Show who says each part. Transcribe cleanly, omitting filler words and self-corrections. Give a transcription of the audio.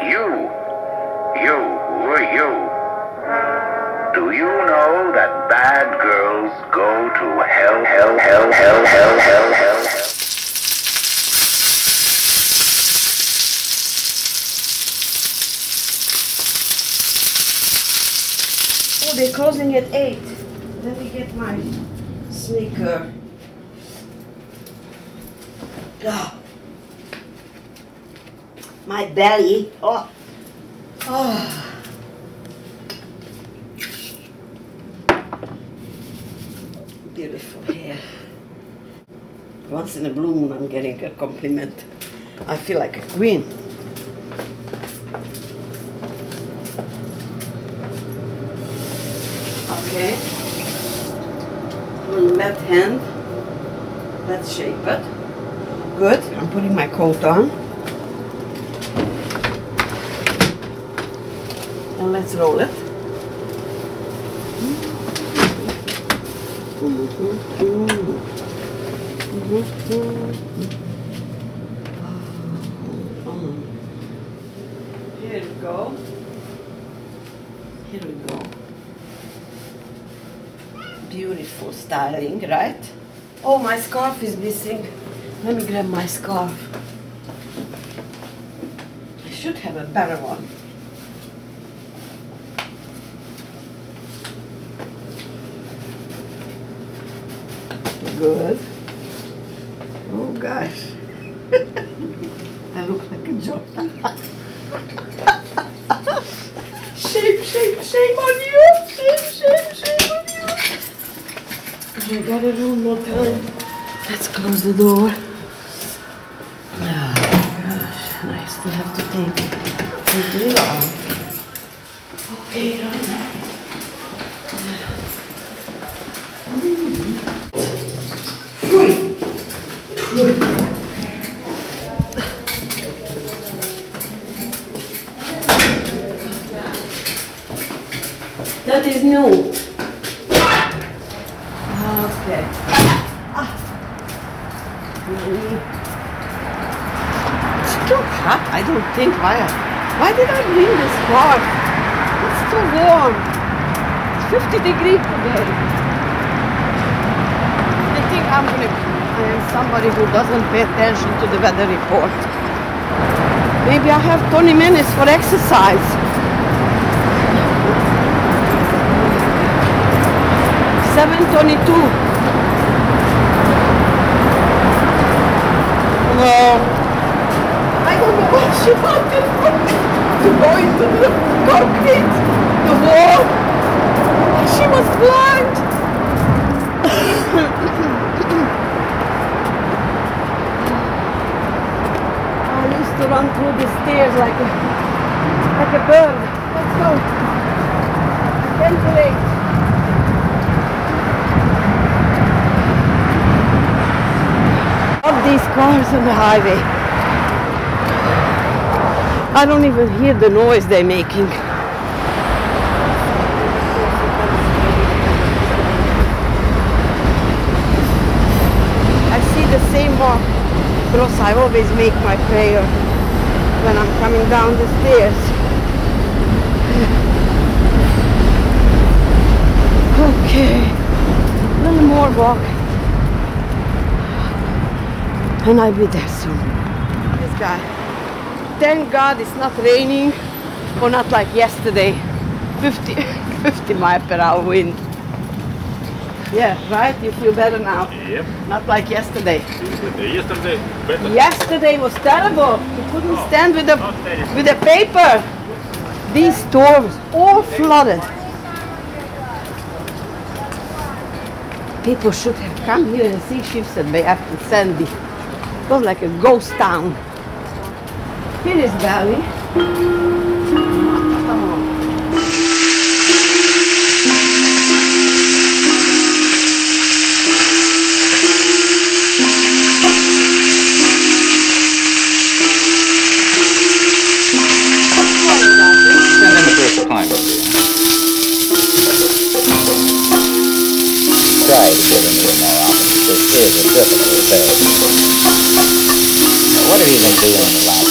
Speaker 1: You, who are you? Do you know that bad girls go to hell, hell, hell, hell, hell, hell, hell, hell?
Speaker 2: Oh, they're closing at 8. Let me get my sneaker. Oh. My belly. Oh. Oh. Beautiful hair. Once in a blue moon I'm getting a compliment. I feel like a queen. Okay. On the left hand, let's shape it. Good. I'm putting my coat on. And let's roll it. Here we go. Here we go. Beautiful styling, right? Oh, my scarf is missing. Let me grab my scarf. I should have a better one. Good. Oh gosh. I look like a jota. Shame on you. Shame on you. I got it one more time. Let's close the door. Oh gosh, I still have to take the lid off. Okay, right. That is new. Okay. It's too hot, I don't think. Why did I bring this scarf? It's too warm. It's 50 degrees today. I think I am somebody who doesn't pay attention to the weather report. Maybe I have 20 minutes for exercise. 7:22. No. I don't know what she wanted to go into the concrete, the wall. She was blind. I used to run through the stairs like a bird. Let's go. Ventilate. These cars on the highway. I don't even hear the noise they're making. I see the same walk because I always make my prayer when I'm coming down the stairs. Okay, a little more walk. And I'll be there soon. This guy. Thank God it's not raining, or not like yesterday. 50 mile per hour wind. Yeah, right? You feel better now?
Speaker 3: Yep.
Speaker 2: Not like yesterday.
Speaker 3: Yesterday better.
Speaker 2: Yesterday was terrible. You couldn't stand with the paper. These stores all flooded. People should have come here and see ships at Bay after Sandy. It was like a ghost town. Here is Valley.
Speaker 4: Try to get in here more often. This is a difficult affair. What have you been doing in the last